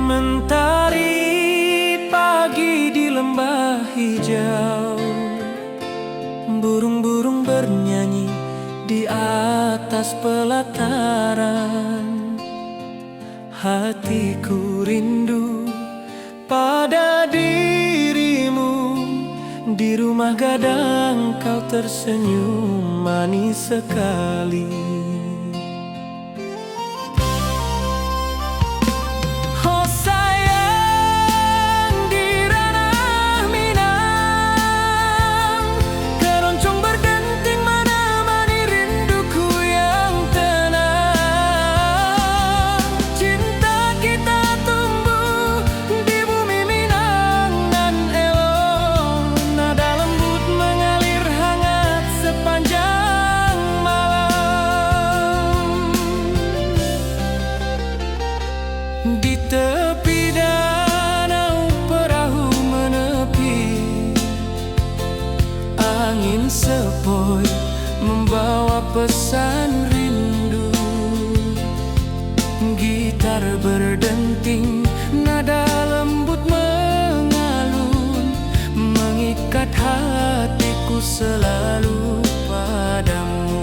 Mentari pagi di lembah hijau, burung-burung bernyanyi di atas pelataran. Hatiku rindu pada dirimu, di rumah gadang kau tersenyum manis sekali. Di tepi danau perahu menepi, angin sepoi membawa pesan rindu. Gitar berdenting, nada lembut mengalun, mengikat hatiku selalu padamu.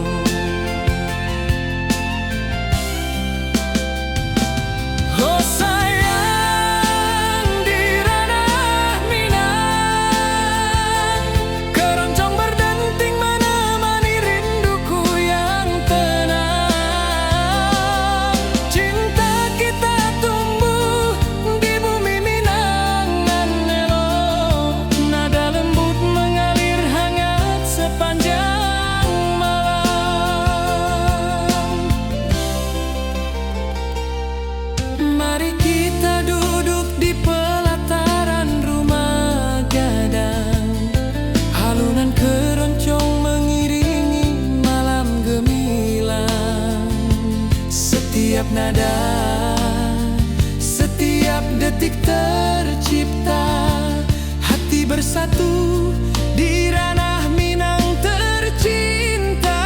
Mari kita duduk di pelataran rumah gadang, halunan keroncong mengiringi malam gemilang. Setiap nada, setiap detik tercipta, hati bersatu di ranah Minang tercinta.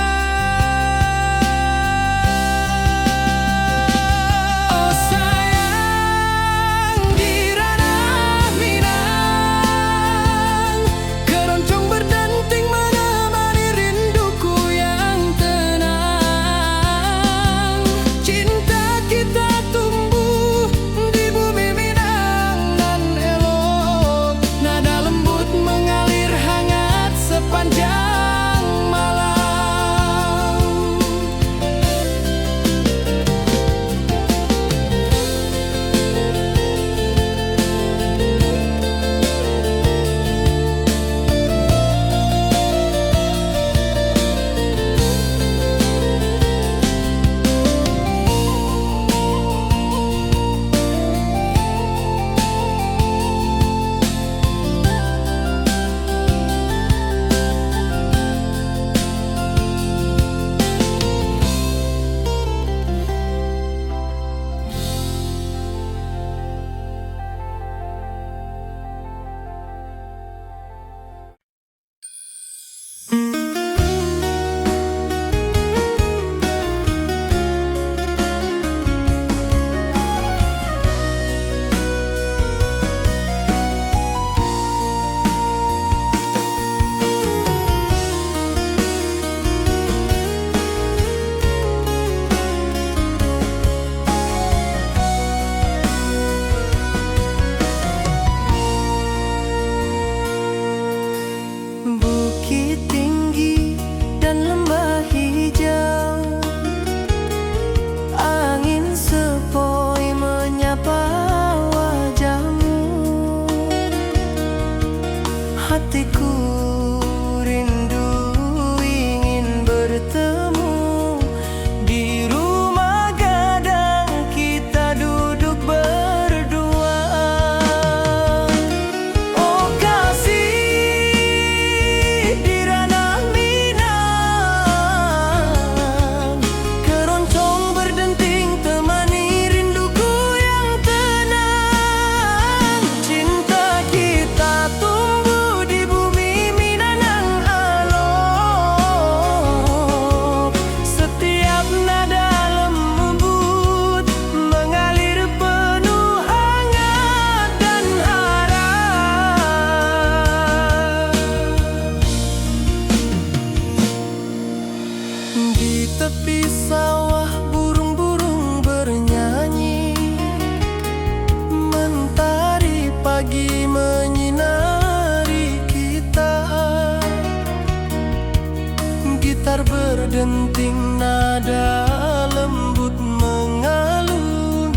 berdenting, nada lembut mengalun,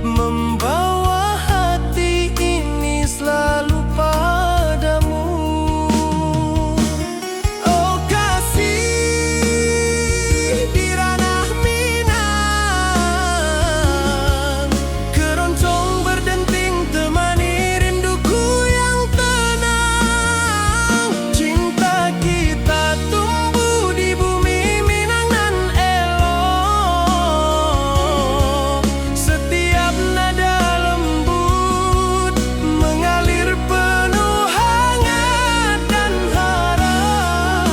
membawa hati ini selalu padamu. Oh kasih di ranah Minang, keroncong berdenting temani rinduku yang tenang. Cinta kita tumbuh di bumi Minang nan elok, setiap nada lembut mengalir penuh hangat dan harap.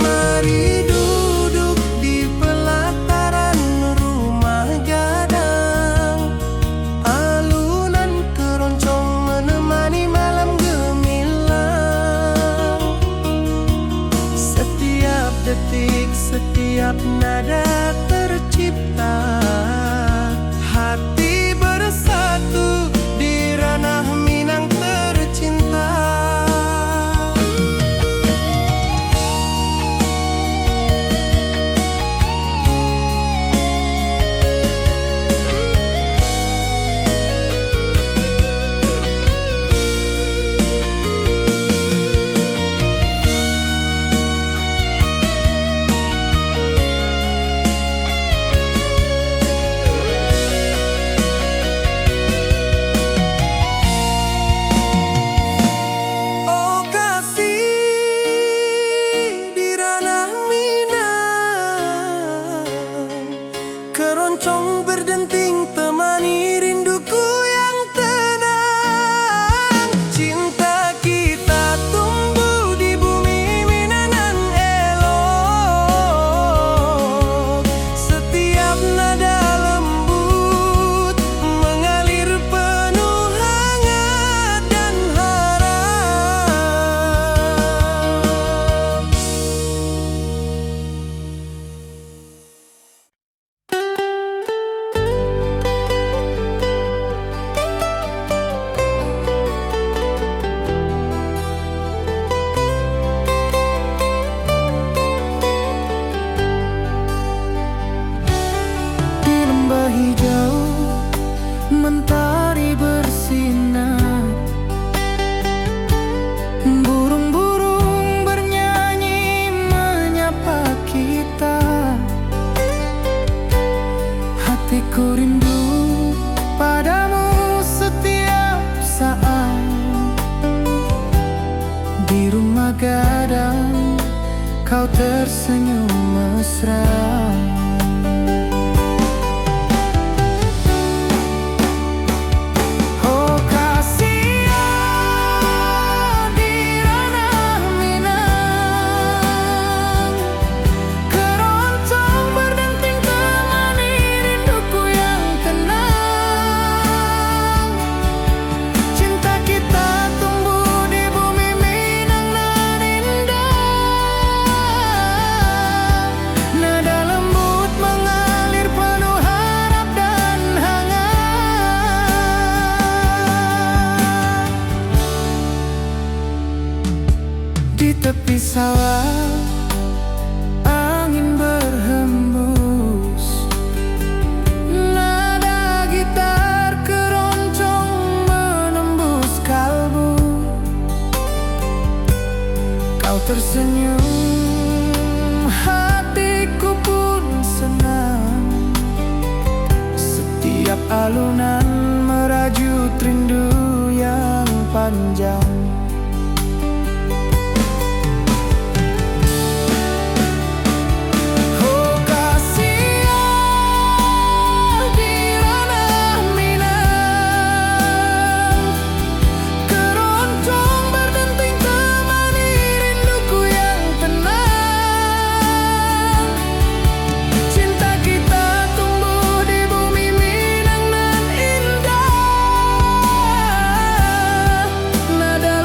Mari duduk di pelataran rumah gadang, alunan keroncong menemani malam gemilang. Setiap detik, setiap nada tercipta, hati bersatu di ranah Minang tercinta. Oh kasih di ranah Minang, keroncong berdenting temani rinduku yang tenang. Cinta kita tumbuh di bumi Minang nan elok, setiap nada lembut mengalir penuh hangat dan harap. Di lembah hijau mentari bersinar, burung-burung bernyanyi menyapa kita. Hatiku rindu padamu setiap saat. Di rumah gadang kau tersenyum mesra. Oh kasih di ranah Minang, keroncong berdenting temani rinduku yang tenang. Cinta kita tumbuh di bumi Minang nan indah, nada lembut mengalir penuh harap dan hangat. Di tepi sawah angin berhembus, nada gitar keroncong menembus kalbu. Kau tersenyum, hatiku pun senang. Setiap alunan merajut rindu yang panjang. Oh kasih di ranah Minang, keroncong berdenting temani rinduku yang tenang. Cinta kita tumbuh di bumi Minang nan indah, nada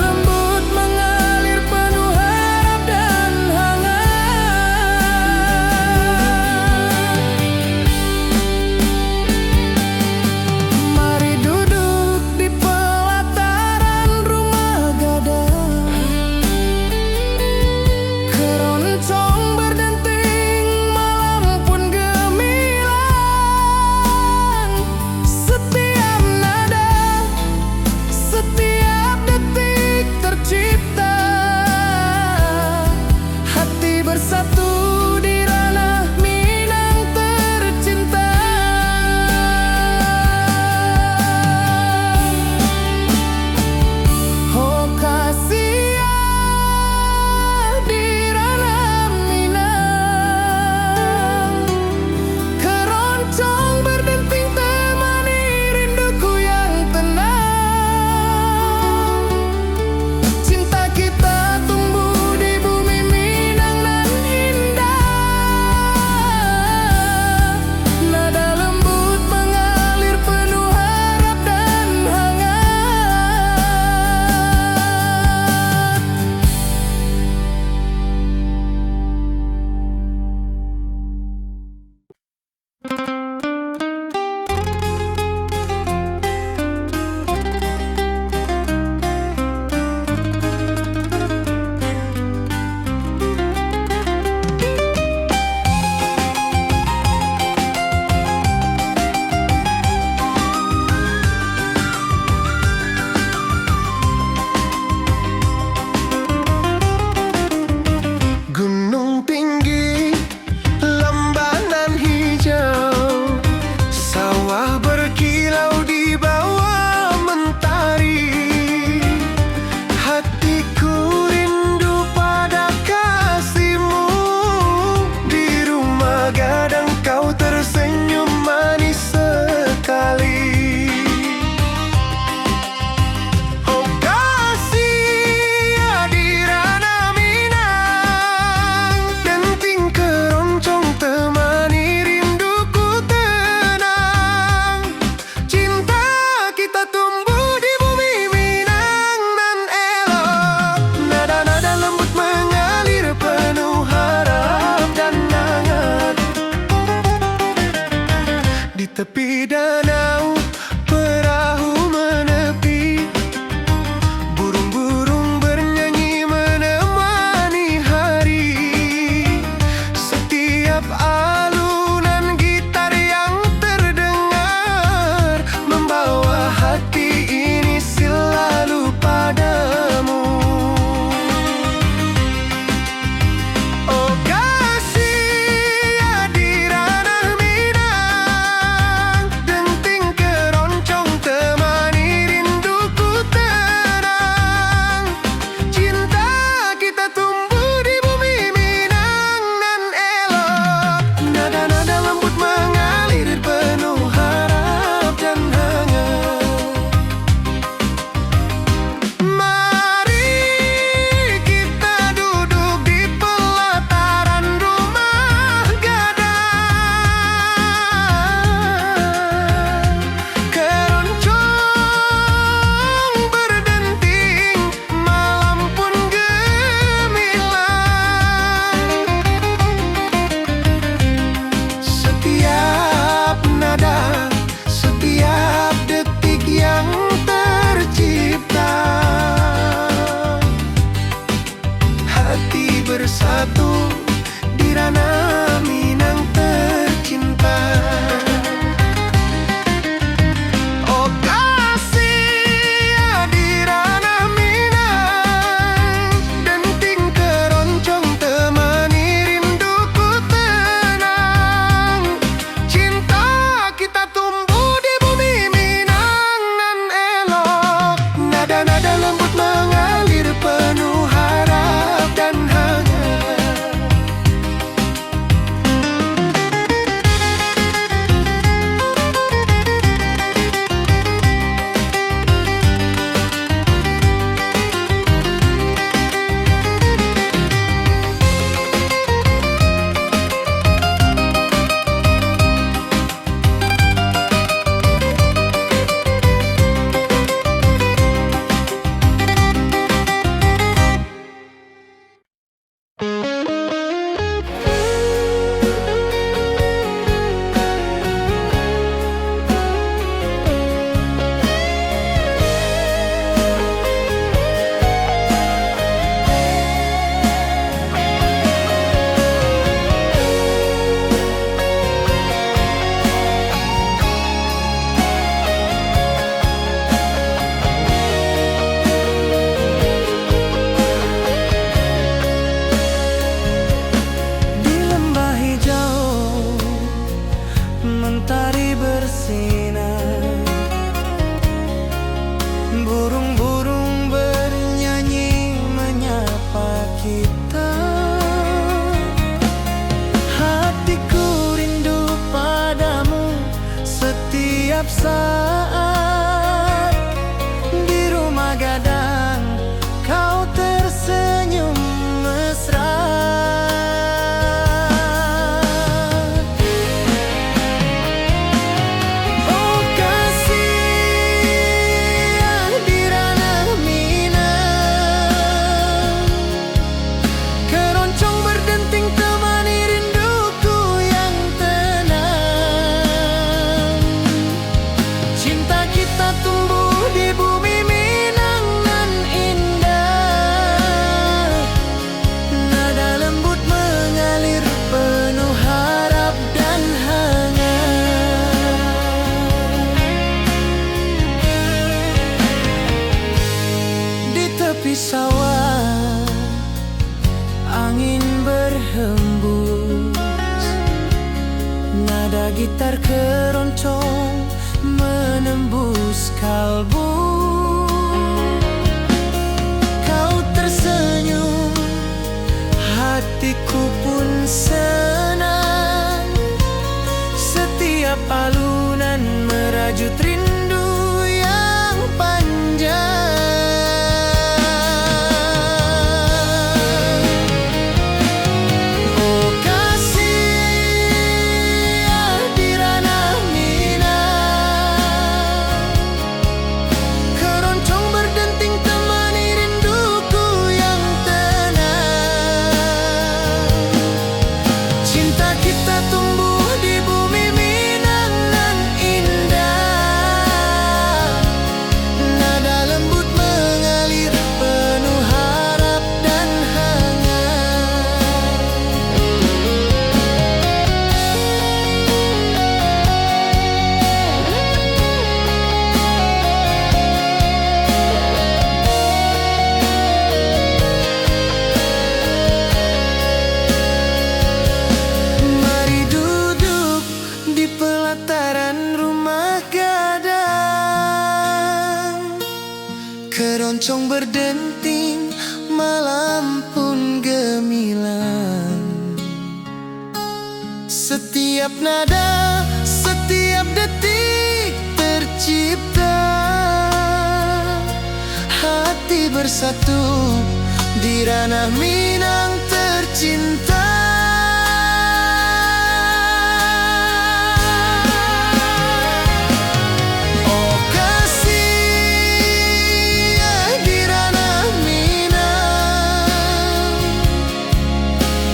tepi danau perahu menepi, burung-burung bernyanyi menemani hari. Setiap alunan gitar yang terdengar membawa hati ini selalu padamu. Oh kasih di ranah Minang, denting keroncong temani rinduku tenang. Cinta kita tumbuh di bumi Minang nan elok, nada-nada lembut mengalir penuh harap dan hangat. Mari kita duduk di pelataran rumah gadang, keroncong berdenting, malam pun gemilang. Setiap nada, setiap detik yang tercipta, hati bersatu di ranah Minang tercinta. Oh kasih di ranah Minang, denting keroncong temani rinduku tenang. Cinta kita tumbuh di bumi Minang nan elok, nada-nada lembut mengalir penuh harap dan hangat. Di lembah hijau mentari bersinar, burung-burung bernyanyi menyapa kita. Hatiku rindu padamu setiap saat. Di rumah gadang kau tersenyum mesra. Oh kasih di ranah Minang, keroncong berdenting temani rinduku yang tenang. Cinta kita tumbuh di bumi Minang nan indah, nada lembut mengalir penuh harap dan hangat. Di tepi sawah angin berhembus, nada gitar keroncong menembus kalbu. Kau tersenyum, hatiku pun senang. Setiap alunan merajut rindu yang panjang. Oh kasih di ranah Minang, keroncong berdenting temani rinduku yang tenang. Cinta kita tumbuh di bumi Minang nan Keroncong berdenting, malam pun gemilang. Setiap nada, setiap detik tercipta. Hati bersatu di ranah Minang tercinta. Oh kasih di ranah Minang,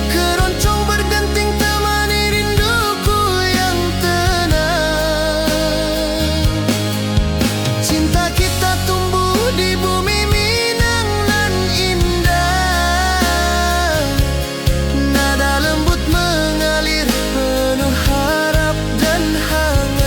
keroncong berdenting temani rinduku yang tenang. Cinta kita tumbuh di bumi Minang nan indah. Nada lembut mengalir penuh harap dan hangat.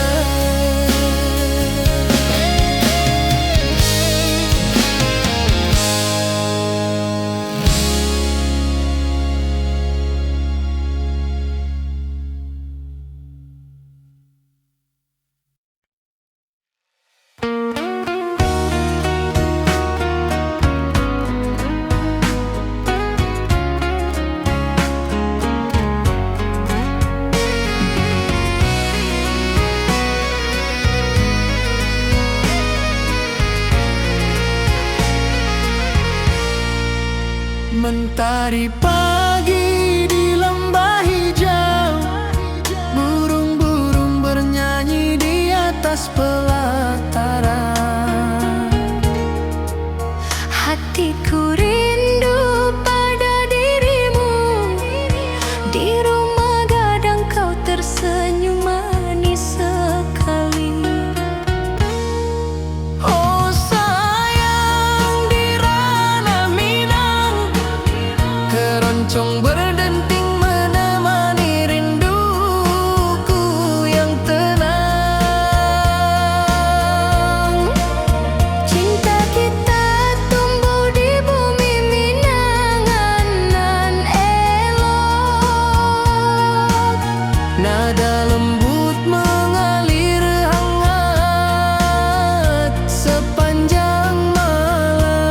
Mentari pagi di lembah hijau, burung-burung bernyanyi di atas pelataran. Hatiku rindu pada dirimu, di rumah gadang kau tersenyum manis sekali. Oh sayang di ranah Minang, keroncong berdenting menemani rinduku yang tenang. Cinta kita tumbuh di bumi Minangan nan elok. Nada lembut mengalir hangat sepanjang malam.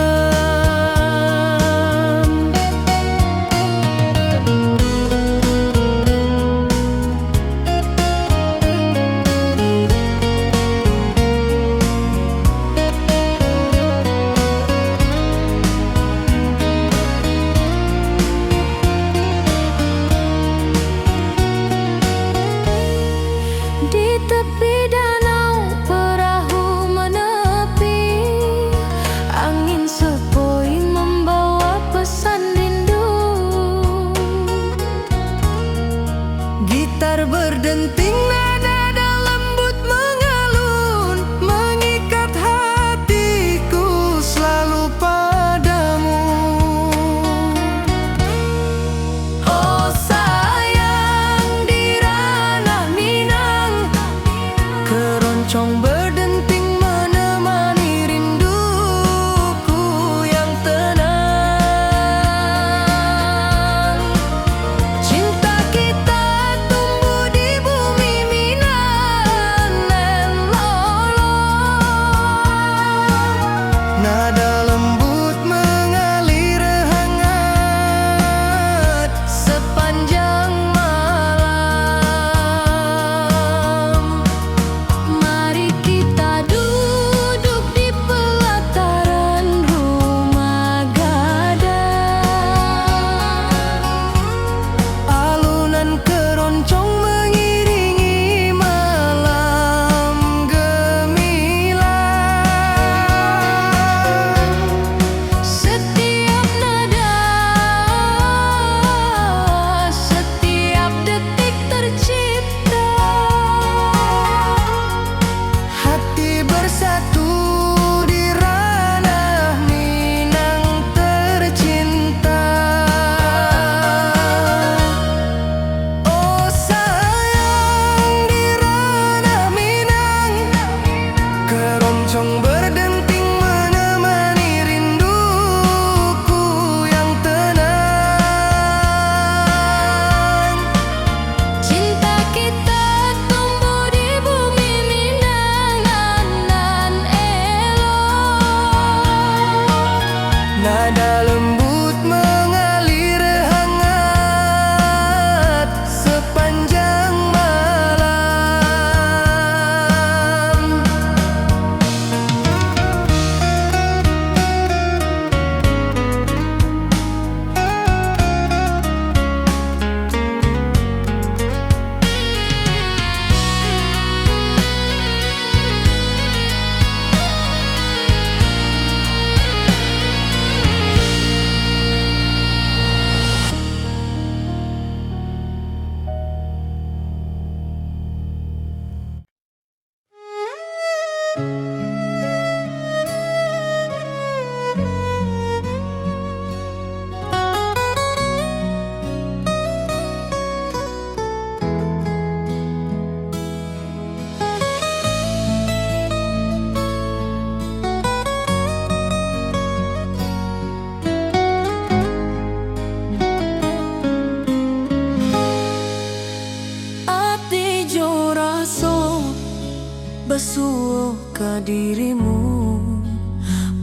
basuh ke dirimu.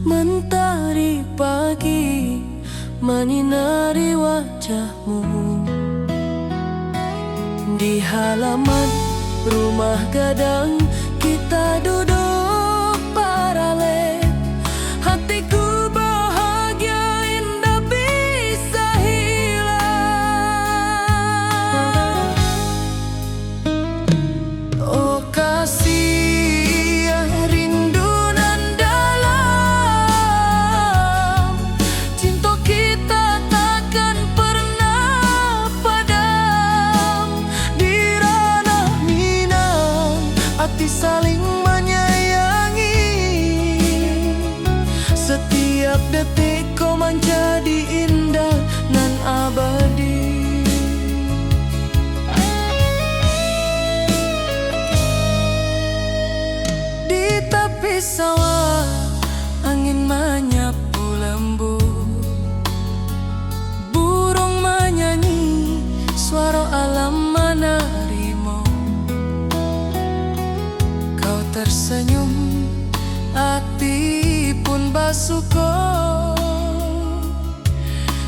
Mentari pagi menyinari wajahmu. Di halaman rumah gadang kita duduk paralel. Hatiku bahagia indah bisa hilang. Oh kasih rindu nan dalam, cinta kita takkan pernah padam. Di ranah Minang hati saling menyayangi. Setiap detik kau menjadi indah nan abadi. Di tepi sawah angin menyapu lembut, burung menyanyi, suara alam menerimu. Kau tersenyum, hati pun bersyukur.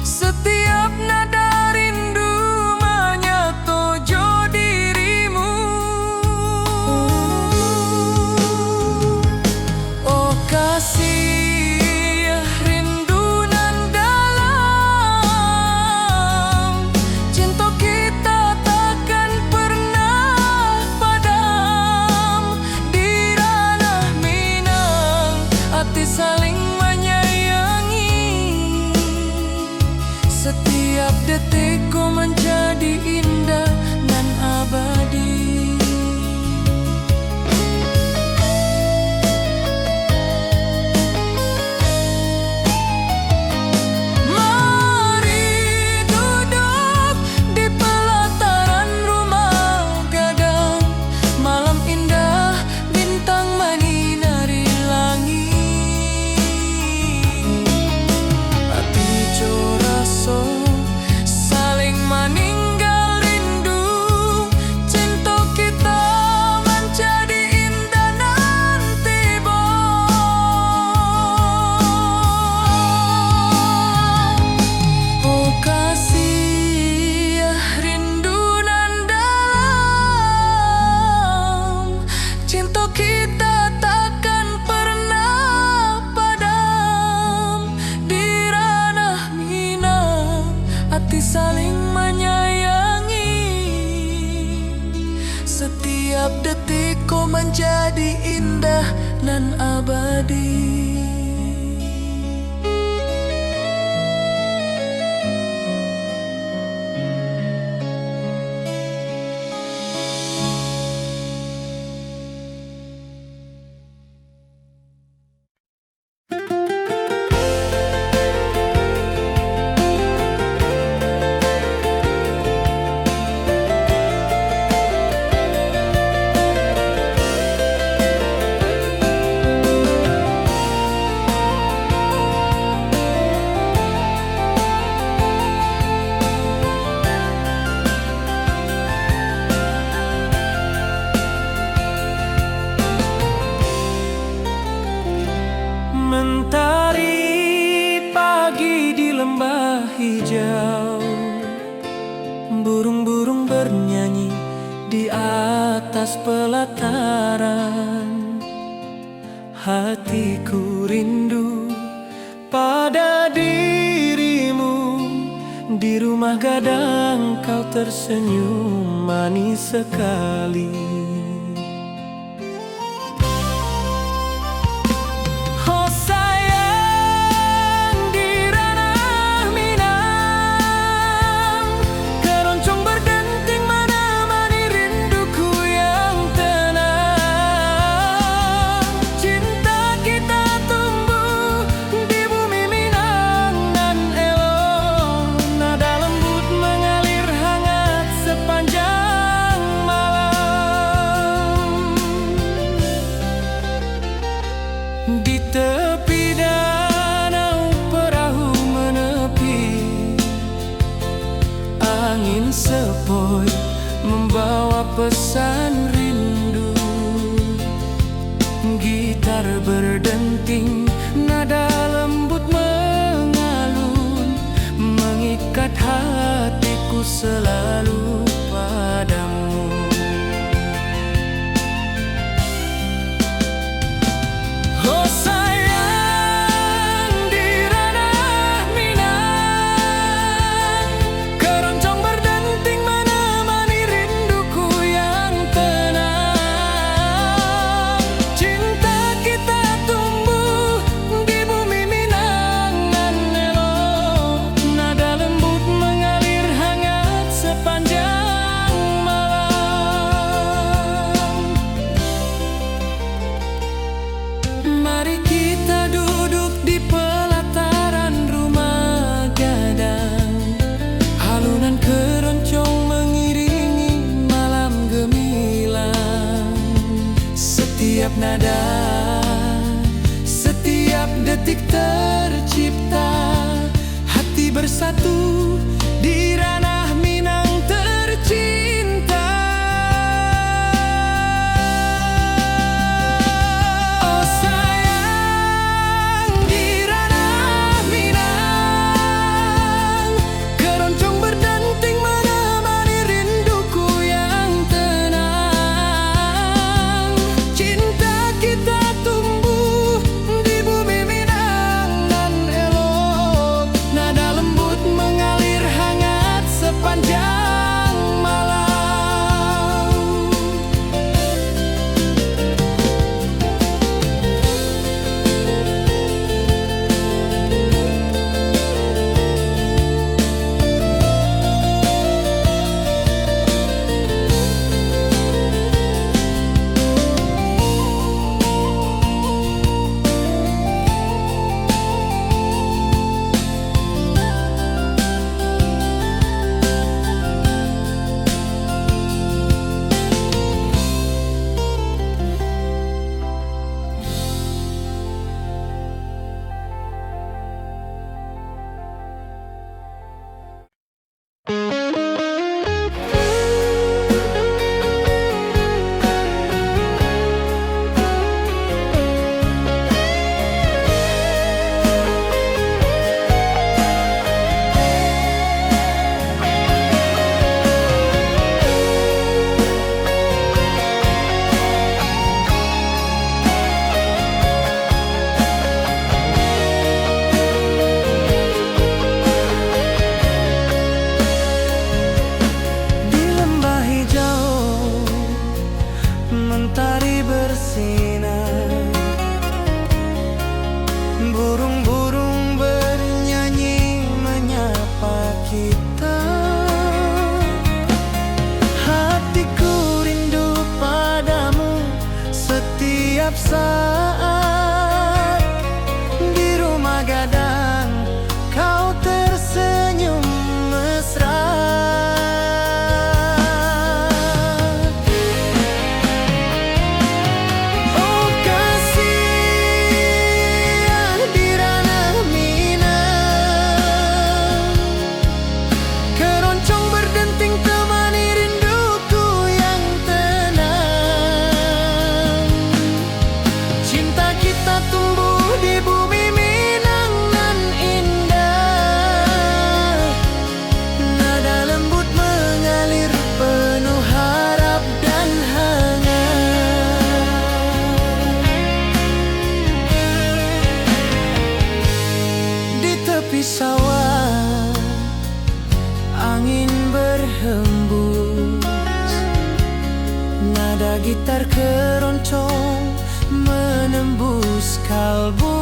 Setiap nada rindu menyatu dirimu. Oh kasih rindu nan dalam, cinta kita takkan pernah padam. Di ranah Minang hati saling menyayangi. Setiap detik ku menjadi indah dan abadi. Mari duduk di pelataran rumah gadang. Malam indah, bintang menyinari langit. Hati coraso saling meninggal rindu. Cinta kita menjadi indah nanti oh kasih rindu nan dalam, cinta kita takkan pernah padam. Di ranah Minang hati saling menyayangi. Setiap detik kau menjadi indah dan abadi. Mentari pagi di lembah hijau, burung-burung bernyanyi di atas pelataran. Hatiku rindu pada dirimu. Di rumah gadang kau tersenyum manis sekali. Nada lembut mengalir hangat sepanjang malam. setiap nada, setiap detik tercipta. Hati bersatu di ranah Minang tercinta. Oh sayang, di ranah Minang, keroncong berdenting menemani rinduku yang tenang. Cinta kita tumbuh di bumi Minang nan elok, nada lembut mengalir hangat sepanjang malam. Di lembah hijau mentari bersinar, burung-burung bernyanyi menyapa kita. Hatiku rindu padamu setiap saat. Di rumah gadang kau tersenyum mesra. Oh kasih, di ranah Minang, keroncong berdenting temani rinduku yang tenang. Cinta kita tumbuh di bumi Minang nan indah, nada lembut mengalir penuh harap dan hangat. Di tepi sawah angin berhembus, nada gitar keroncong menembus kalbu.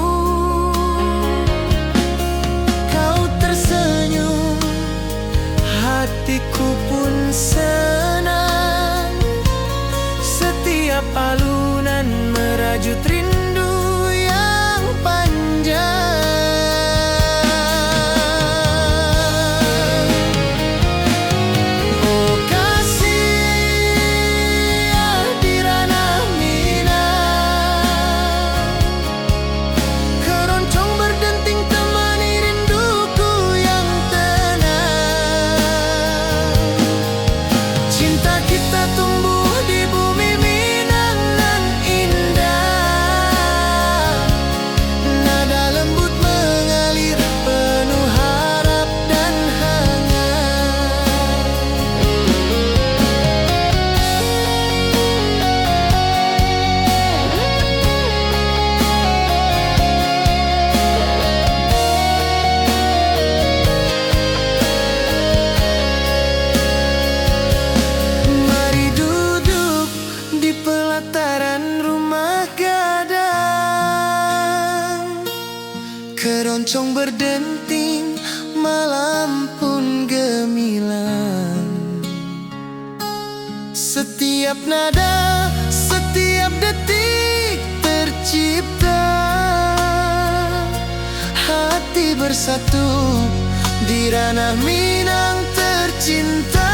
Kau tersenyum, hatiku pun senang. Setiap alunan merajut rindu yang panjang. Oh kasih, di ranah Minang, keroncong berdenting temani rinduku yang tenang. Cinta kita tumbuh di bumi Minang nan indah, nada lembut mengalir penuh harap dan hangat. Mari duduk di pelataran rumah gadang, keroncong berdenting malam pun gemilang. Setiap nada, setiap detik tercipta. Hati bersatu di ranah Minang tercinta.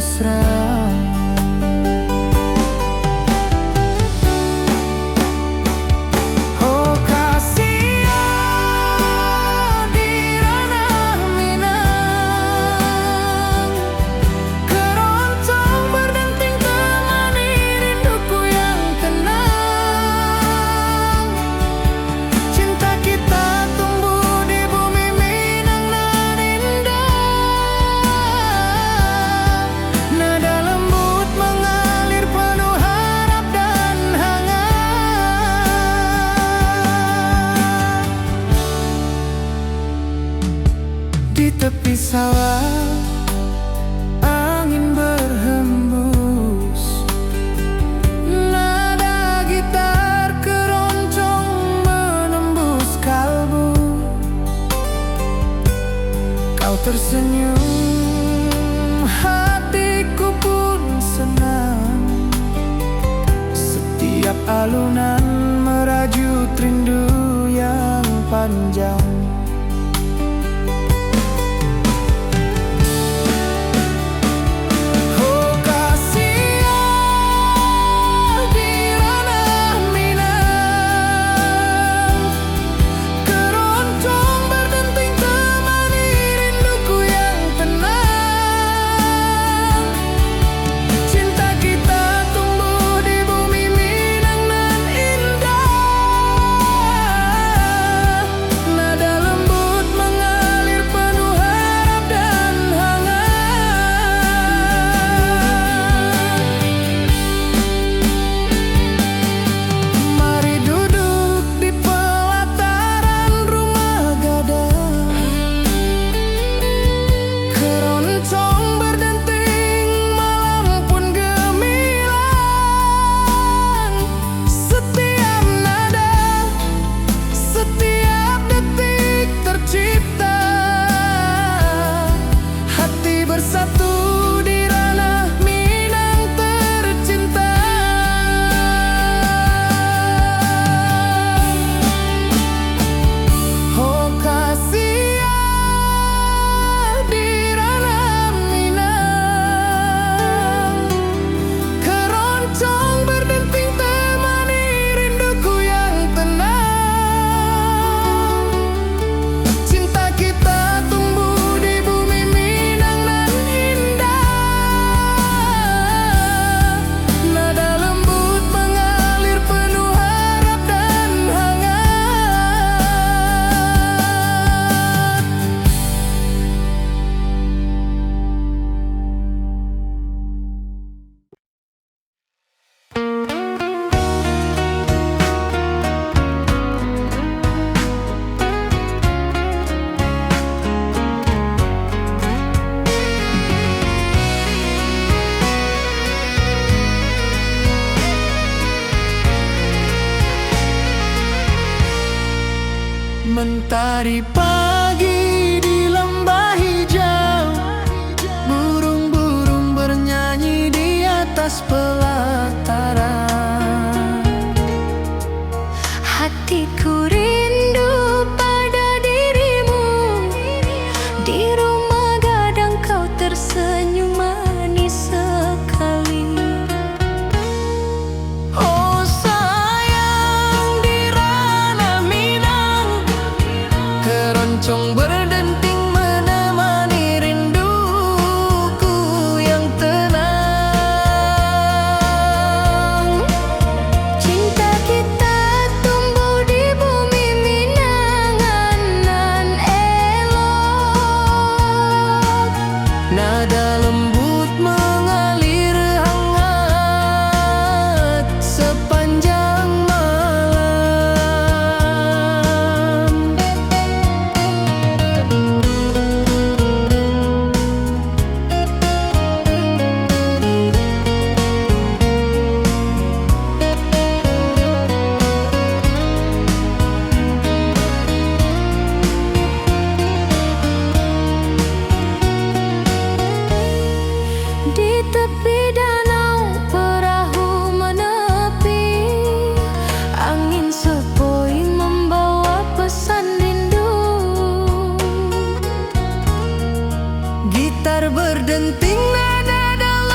mesra. Oh kasih di ranah Minang, keroncong berdenting temani rinduku yang tenang. Cinta kita tumbuh di bumi Minang nan indah. Nada lembut mengalir penuh harap dan hangat. Di tepi sawah angin berhembus, nada gitar keroncong menembus kalbu. Kau tersenyum, hatiku pun senang. Setiap alunan merajut rindu yang panjang. Oh kasih di ranah Minang, keroncong berdenting temani rinduku yang tenang. Cinta kita tumbuh di bumi Minang nan indah. Nada lembut mengalir penuh harap dan hangat. Mari duduk di pelataran rumah gadang, keroncong berdenting malam pun gemilang. Setiap nada, setiap detik tercipta, hati bersatu di ranah Minang tercinta. Oh kasih di ranah Minang, keroncong berdenting temani rinduku yang tenang. Cinta kita tumbuh di bumi Minang nan indah. Nada lembut mengalir penuh harap dan hangat. Mentari pagi di lembah hijau, burung-burung bernyanyi di atas pelataran. Hatiku rindu pada dirimu. Di rumah gadang kau tersenyum manis sekali. Oh sayang di ranah Minang, keroncong berdenting menemani rinduku yang tenang. Cinta kita tumbuh di bumi Minang nan elok. Nada lembut mengalir hangat sepanjang malam. berdenting nada dalam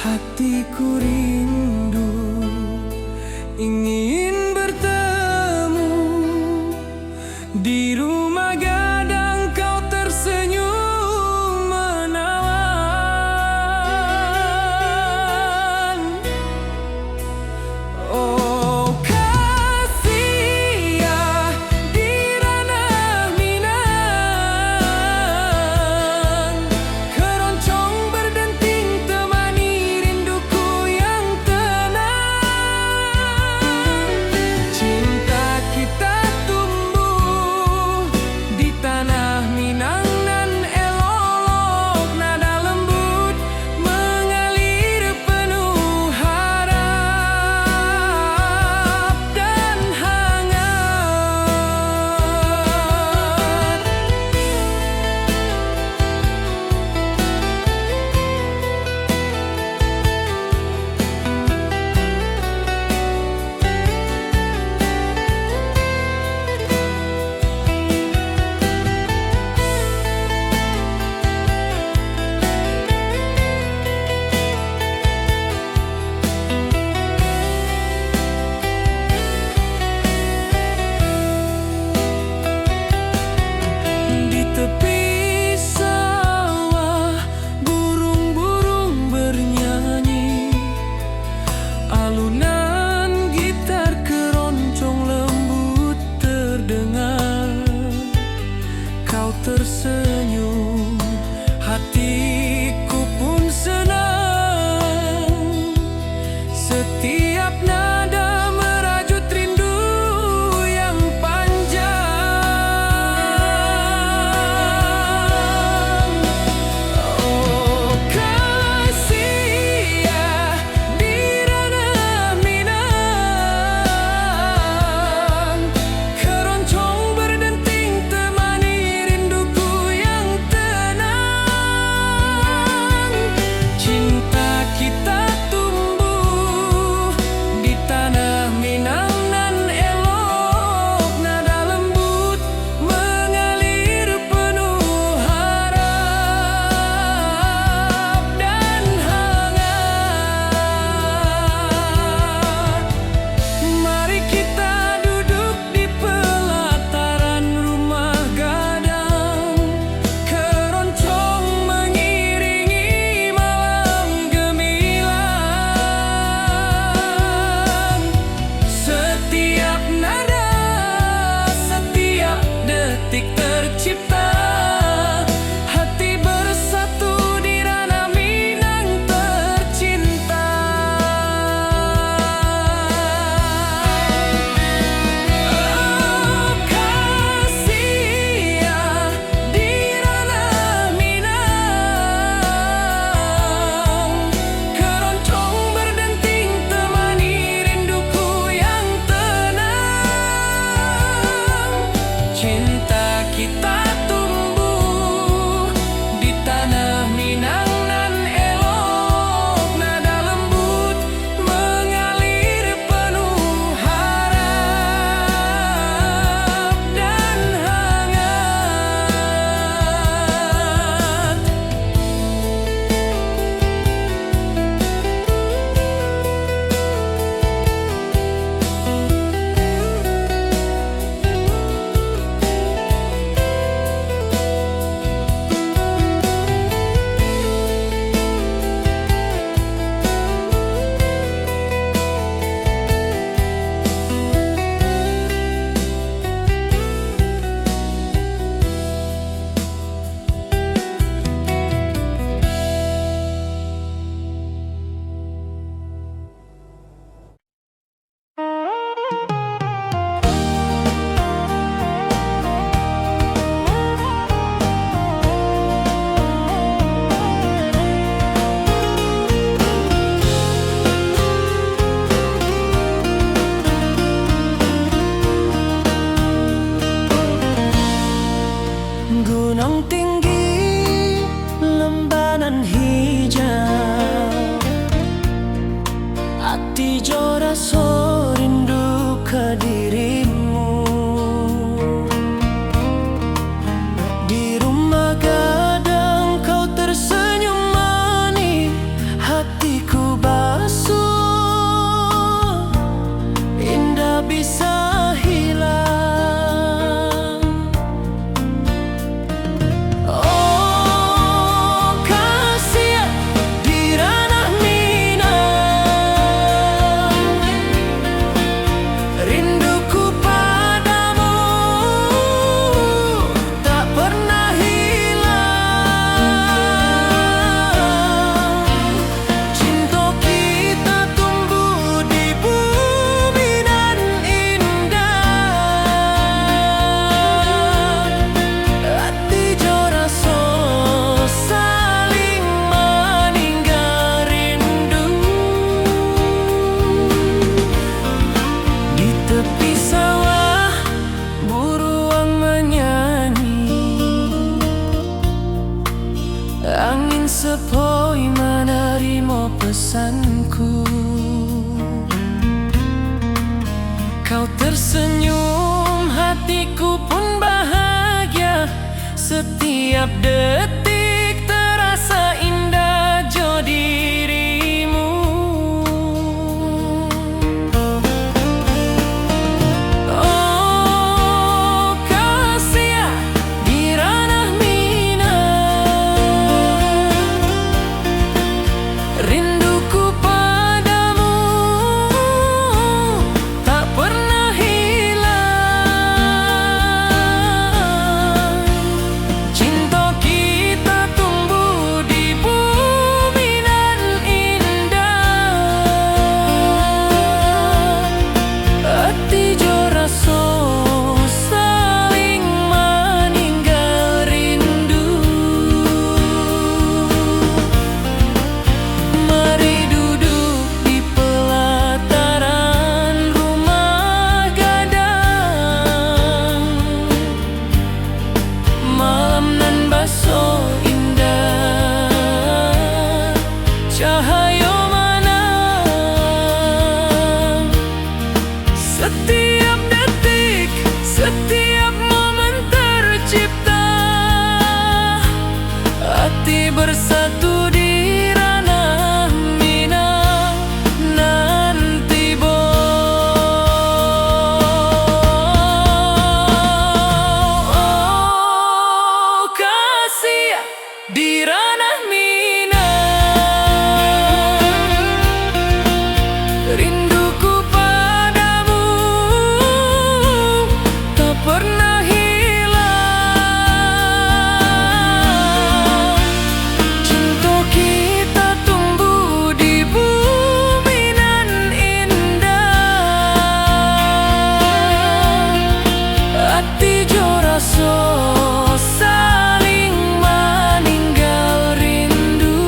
Hatiku rindu ingin bertemu di rumah gadang, kau tersenyum menawan. Oh kasih ya di ranah Minang, keroncong berdenting temani rinduku yang tenang. Cinta kita tumbuh di tanah Minang nan elok, nada lembut mengalir penuh harap dan hangat. Di tepi sawah burung-burung bernyanyi, alunan gitar keroncong lembut terdengar. Kau tersenyum, hatiku pun senang. Setiap nada merajut rindu yang panjang. Oh kasih ya di ranah Minang, keroncong berdenting temani rinduku yang tenang. sepoi menerima pesanku. Kau tersenyum, hatiku pun bahagia. Setiap detik terasa indah jo dirimu. Oh kasih di ranah Minang, rinduku padamu tak pernah hilang. Cinta kita tumbuh di bumi nan indah. Hati jo rasa saling meninggal rindu. Mari duduk di pelataran rumah gadang. Malam nan baso indah, cahaya mana. Setiap detik, setiap momen tercipta. Hati bersatu di ranah Minang nanti oh kasih di ranah Minang, rinduku padamu tak pernah hilang. Cinta kita tumbuh di bumi nan indah. Hati jo rasa saling meninggal rindu.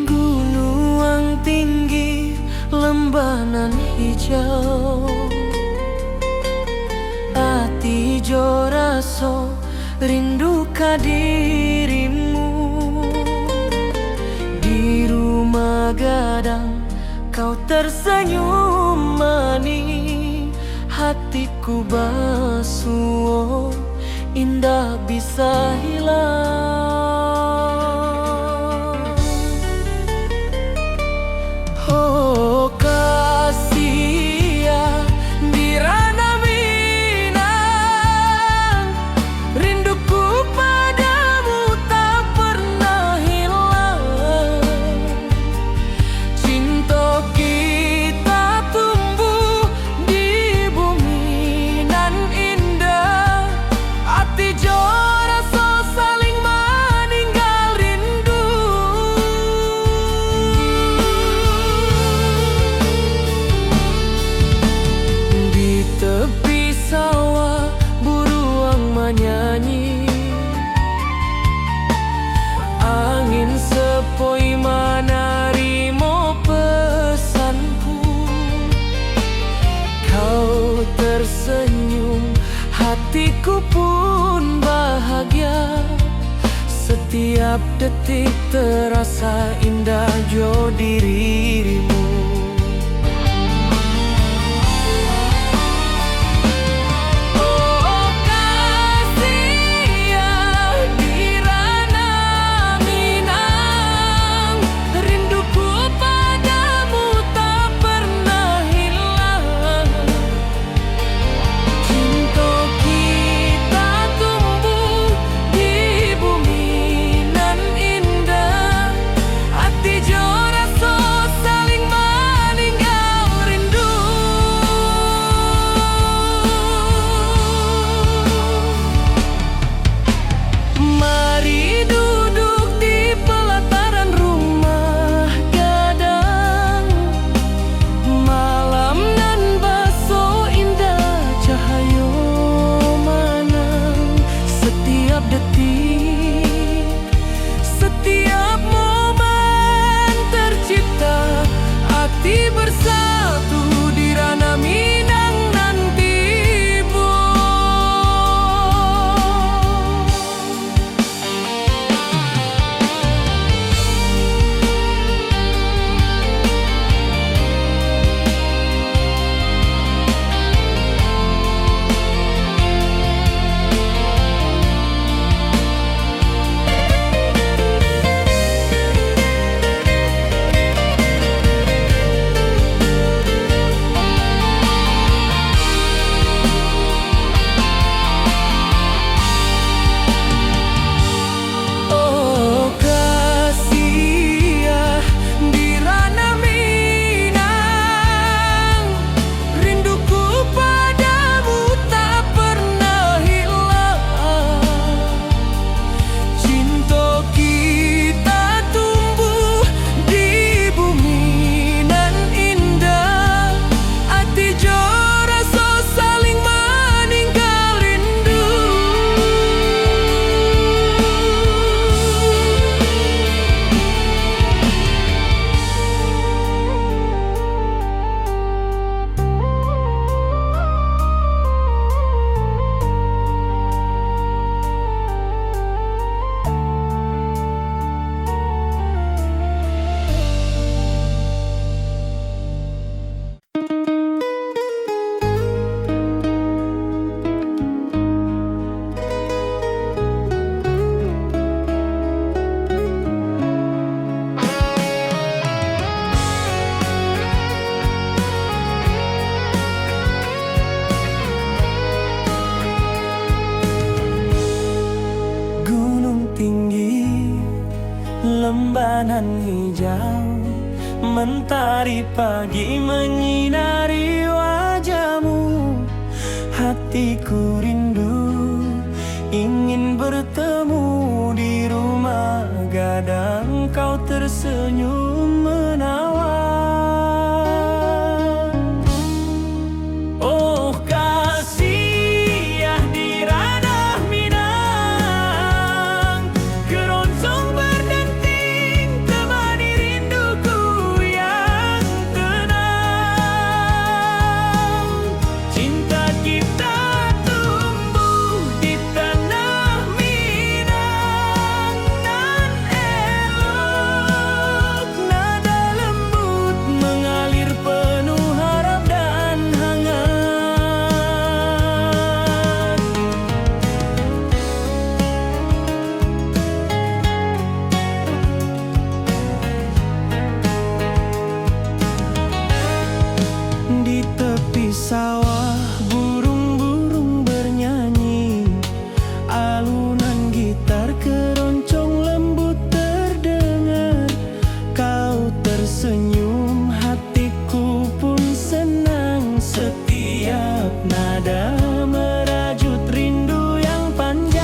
Gunung tinggi, lembanan hijau. Hati jo rasa rindu ka dirimu. Di rumah gadang kau tersenyum manis. Hatiku basuh, indah bisa hilang. Oh kasih di ranah Minang, rinduku padamu tak pernah hilang. Cinta kita tumbuh di bumi nan indah. Hati jo rasa saling meninggal rindu. Di tepi sawah buruang menyanyi. Angin sepoi menerima pesanku. Kau tersenyum, hatiku pun bahagia. Setiap detik terasa indah jo dirimu. Oh kasih di ranah Minang, rinduku padamu Mentari pagi menyinari wajahmu. Hatiku rindu ingin bertemu di rumah gadang. Kau tersenyum menawan. Oh kasih ya di ranah Minang, keroncong berdenting temani rinduku yang tenang. Cinta kita tumbuh di tanah Minang, nan elok nada lembut mengalir penuh harap dan hangat. Di tepi sawah burung-burung bernyanyi, alunan gitar keroncong lembut terdengar. Kau tersenyum, hatiku pun senang. Setiap nada merajut rindu yang panjang.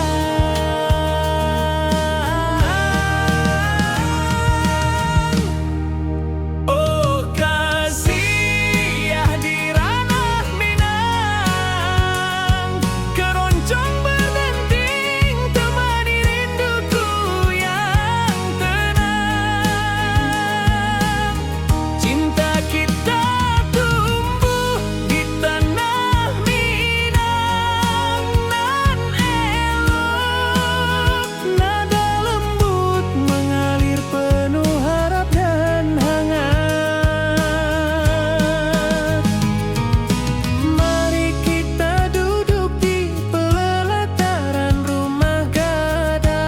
Oh kasih ya di ranah Minang, keroncong berdenting temani rinduku yang tenang. Cinta kita tumbuh di tanah Minang, nan elok nada lembut mengalir penuh harap dan hangat. Mari kita duduk di pelataran rumah gadang.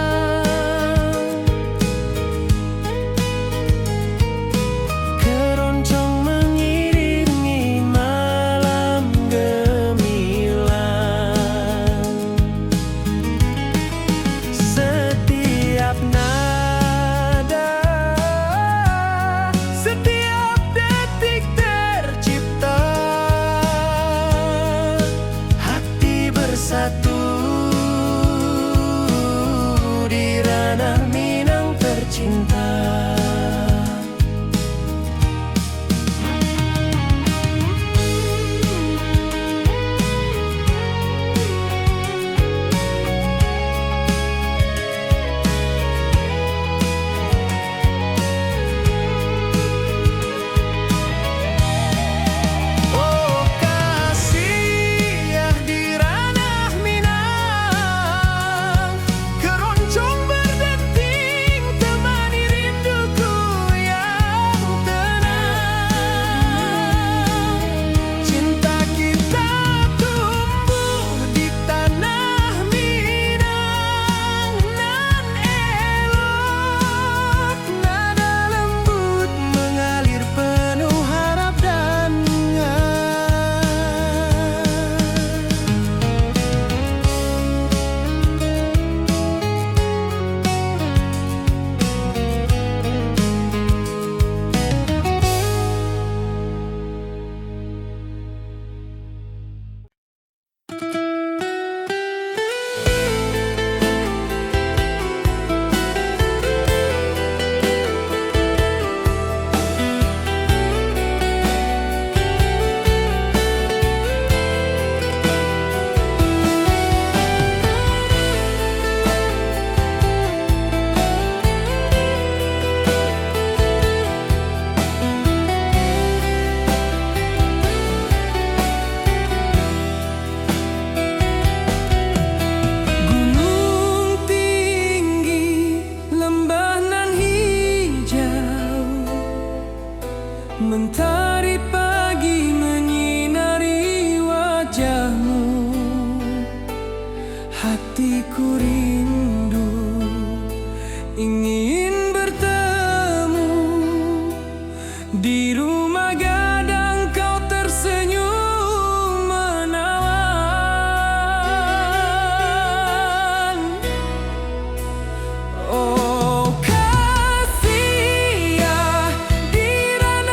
Keroncong mengiringi malam gemilang. Setiap nada, setiap detik tercipta. Hati bersatu di ranah Minang tercinta. Oh kasih ya di ranah Minang, keroncong berdenting temani rinduku yang tenang. Cinta kita tumbuh di tanah Minang, nan elok nada lembut mengalir penuh harap dan gunung tinggi, lembah nan hijau, mentari pagi menyinari wajahmu. Hatiku rindu ingin bertemu di rumah gadang. Kau tersenyum menawan. Oh kasih ya di ranah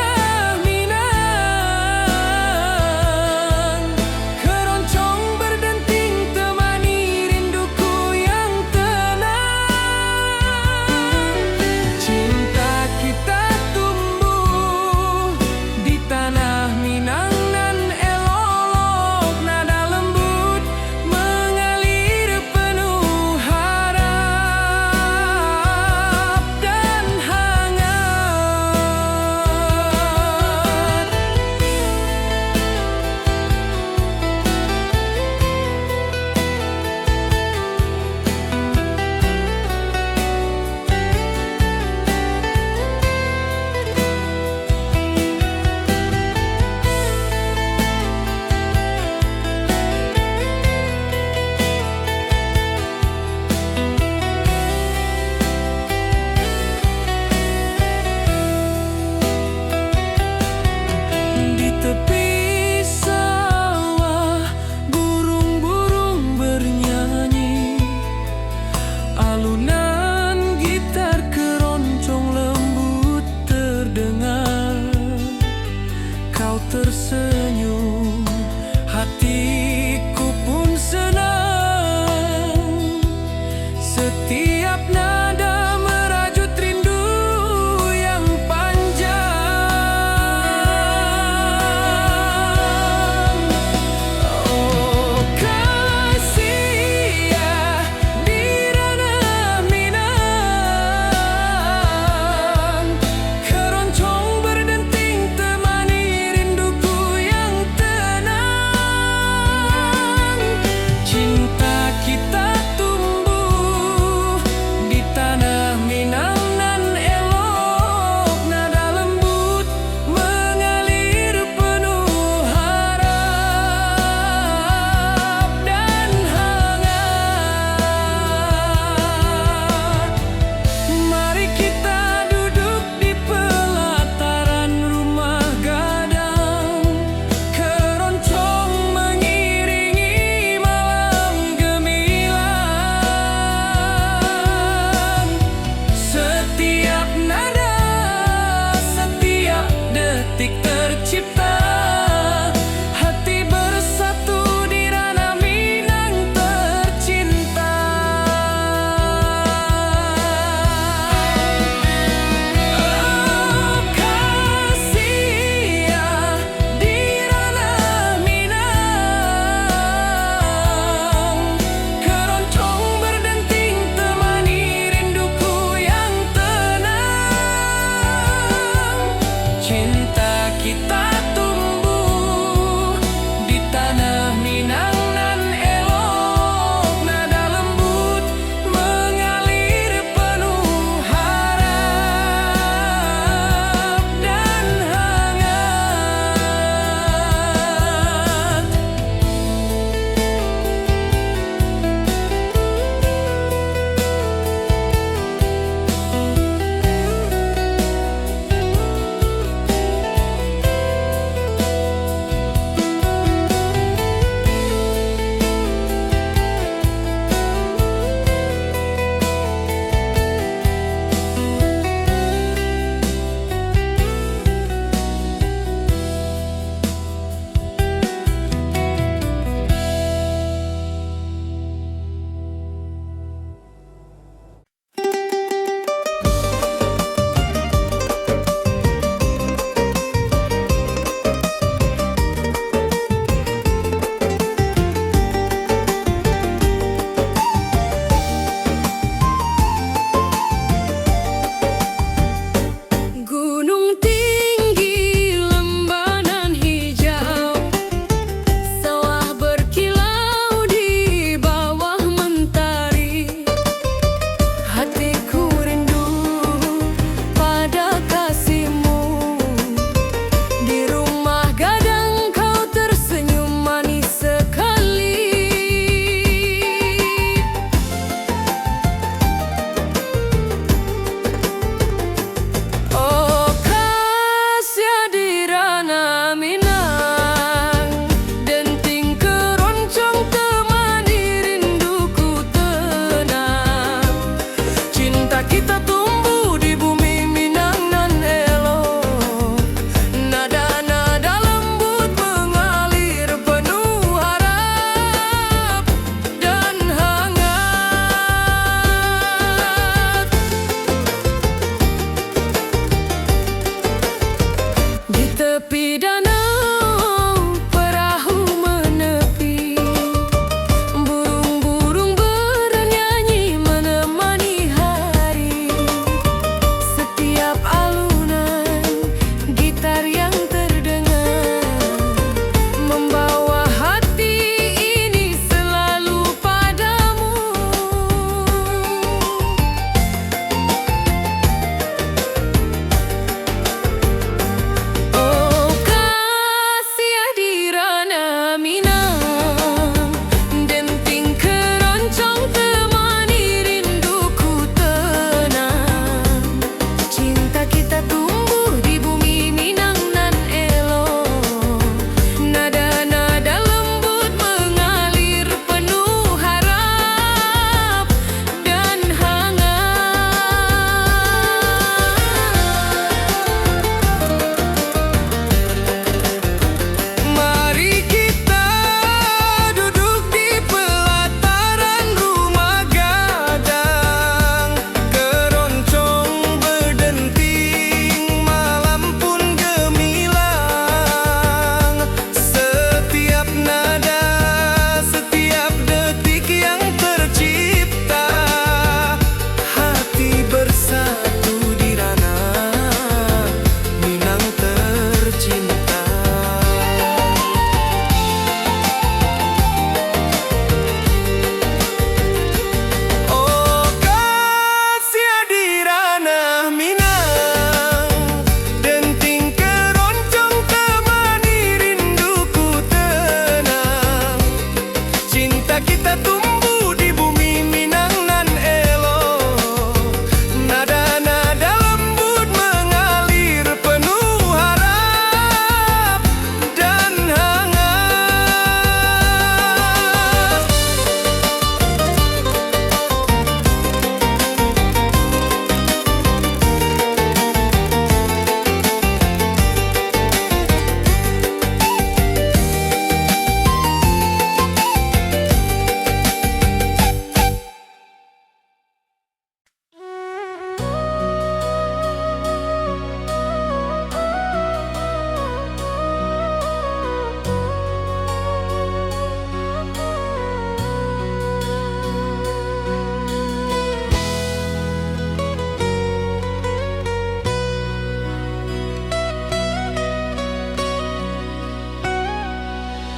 tersenyum, hatiku pun senang. Setiap nada merajut rindu yang panjang. Oh kasih ya di ranah Minang, keroncong berdenting temani rinduku yang tenang. Cinta kita tumbuh di tanah Minang nan elok, nada lembut mengalir penuh harap dan hangat. Mari kita duduk di pelataran rumah gadang, keroncong mengiringi malam gemilang. Setiap nada, setiap detik tercipta, hati bersatu di ranah Minang tercinta. Oh kasih ya di ranah Minang, keroncong berdenting temani rinduku yang tenang. Cinta kita tumbuh di tanah Minang nan elok, nada lembut mengalir penuh harap dan hangat. Gunung tinggi, lembanan hijau, sawah berkilau di bawah mentari. Hatiku rindu pada kasihmu, di rumah gadang kau tersenyum manis sekali. Oh kasih di ranah Minang, denting keroncong temani rinduku tenang. Cinta kita tumbuh di bumi Minang nan elok, nada-nada lembut mengalir penuh harap dan hangat. Di tepi danau perahu menepi, burung-burung bernyanyi menemani hari. Setiap alunan gitar yang terdengar membawa hati ini selalu padamu. Oh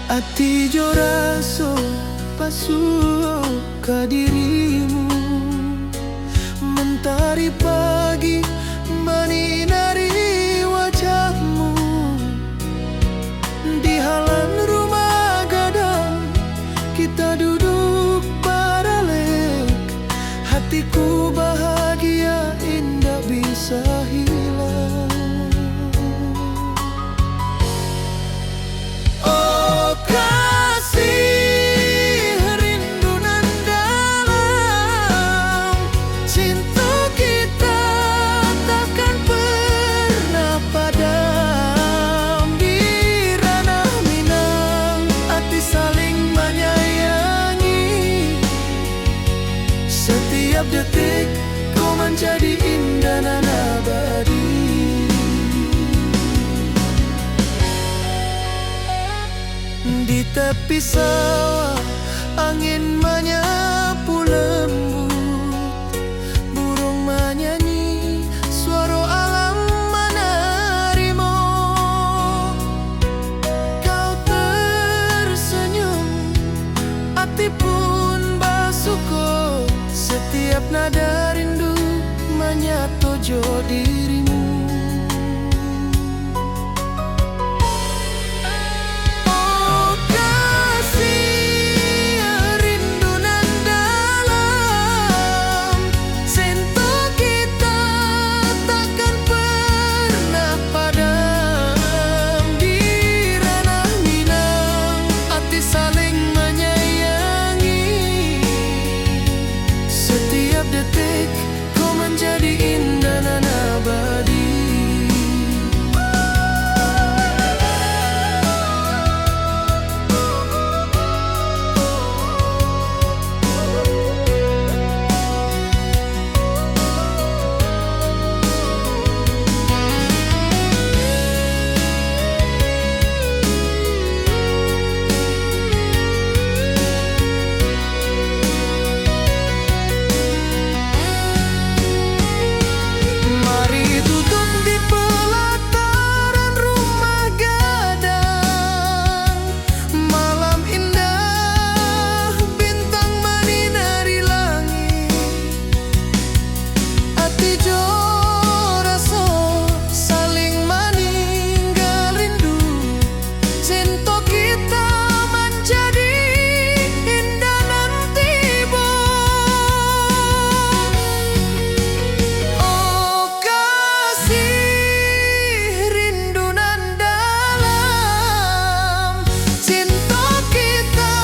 Ati jo raso pasuo ka dirimu, mentari pagi menyinari wajahmu. Di halaman rumah gadang kita duduk paralek, hatiku bahagia indah bisa hilang. Oh kasih, rindu nan dalam, cinta kita takkan pernah padam. Di ranah Minang hati saling menyayangi, setiap detik kau menjadi indah dan abadi. Di tepi sawah angin menyapu lembut, burung menyanyi, suara alam menarimo. Kau tersenyum, hati pun bersyukur, setiap nada rindu menyatu jo dirimu. Oh kasih, rindu nan dalam, cinta kita takkan pernah padam. Di ranah Minang hati saling menyayangi, setiap detik kau menjadi indah dan abadi. Mari duduk di pelataran rumah gadang, malam indah bintang menyinari langit. Hati jo raso saling meninggal rindu, cinta kita menjadi indah nanti bo. Oh kasih, rindu nan dalam, cinta kita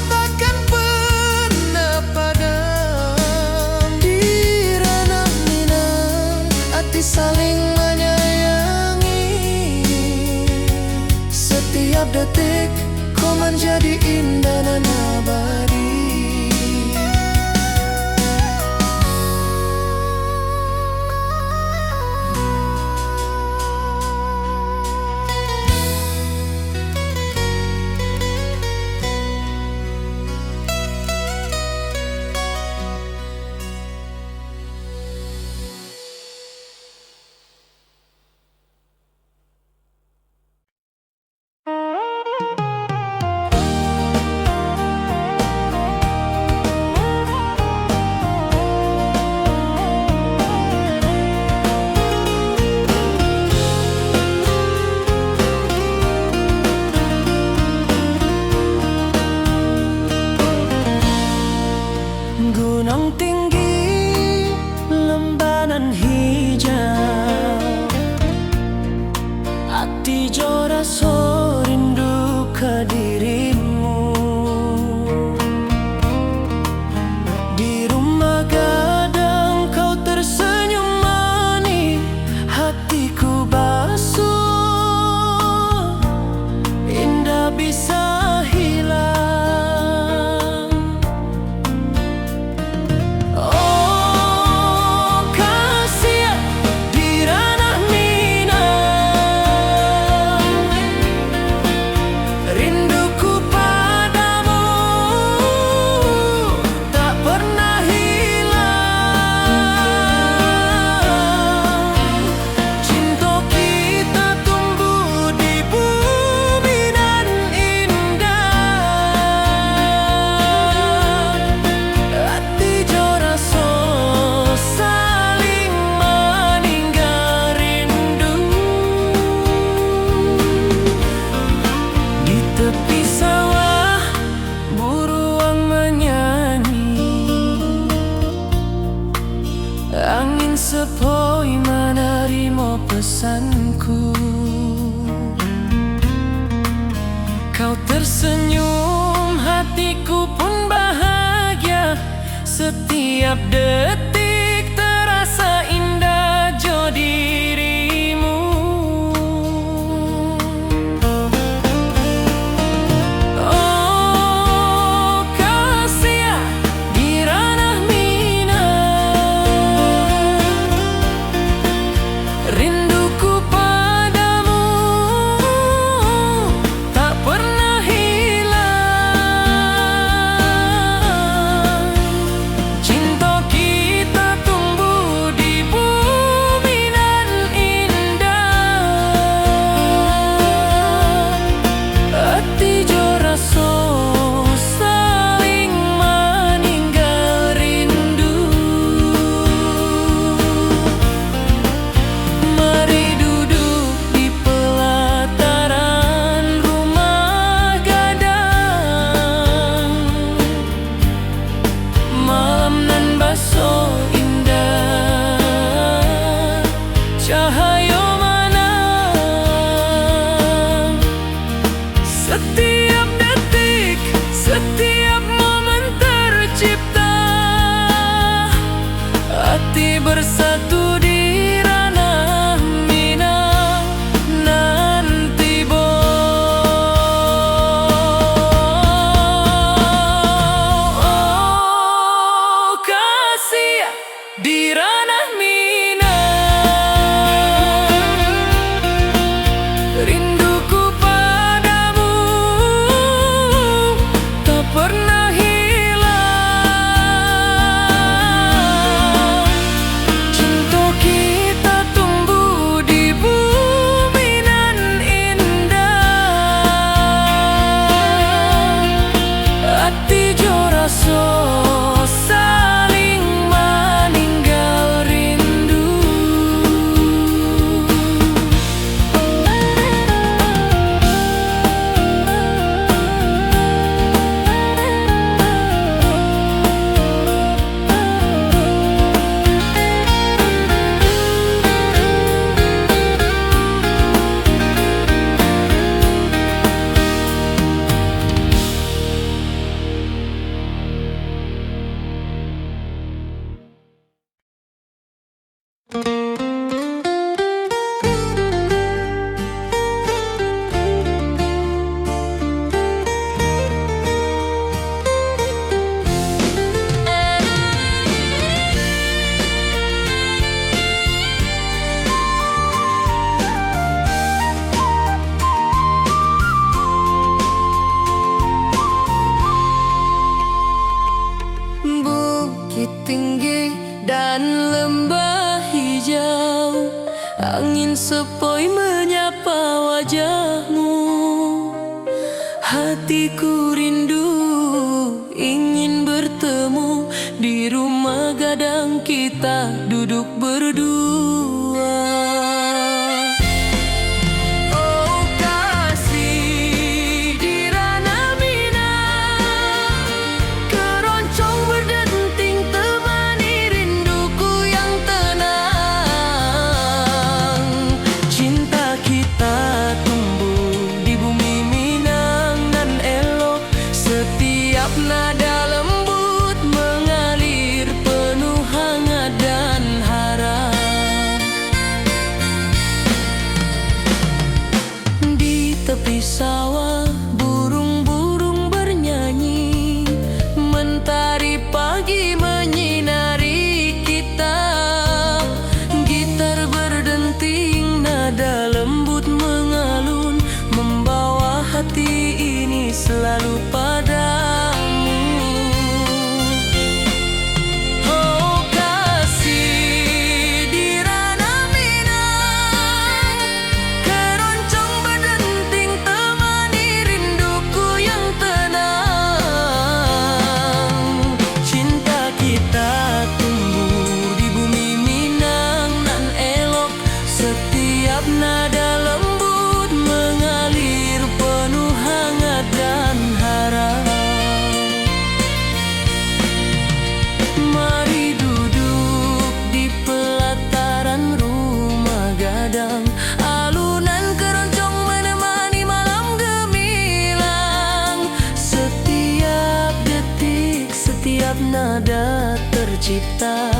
takkan pernah padam. Di ranah Minang hati saling menyayangi, setiap detik kau menjadi indah dan abadi. Gunung tinggi, lembanan hijau, hati jo raso rindu ke dirimu. Di rumah gadang kau tersenyum manis, hatiku basuh, indah bisa hilang. Oh kasih, di ranah Minang tersenyum, hatiku pun bahagia. Setiap detik terasa indah jo dirimu. Oh kasih di ranah minang, rinduku padamu tak pernah hilang. Cinta kita tumbuh di bumi nan indah. Hati jo rasa saling meninggal rindu. Mari duduk di pelataran rumah gadang. Malam nan baso indah, cahaya mana. Setiap detik, setiap momen tercipta. Hati bersatu di ranah minang nanti bo. Oh kasih di ranah minang, rinduku padamu tak pernah hilang. Cinta kita tumbuh di bumi nan indah. Hati jo rasa saling meninggal rindu. Bukit tinggi dan lembah hijau, angin sepoi menyapa wajahmu. Hatiku rindu ingin bertemu di rumah gadang kita duduk berdua. Oh kasih di ranah minang, keroncong berdenting temani rinduku yang tenang. Cinta kita tumbuh di bumi minang nan elok. Setiap nada lembut mengalir penuh hangat dan harap. Di tepi sawah burung-burung bernyanyi, mentari pagi menyinari kita. Gitar berdenting, nada lembut mengalun, membawa hati ini selalu padamu. Oh kasih di ranah minang, keroncong berdenting temani rinduku yang tenang. Cinta kita tumbuh di bumi minang nan elok. Setiap nada lembut mengalir penuh hangat dan harap. ada tercipta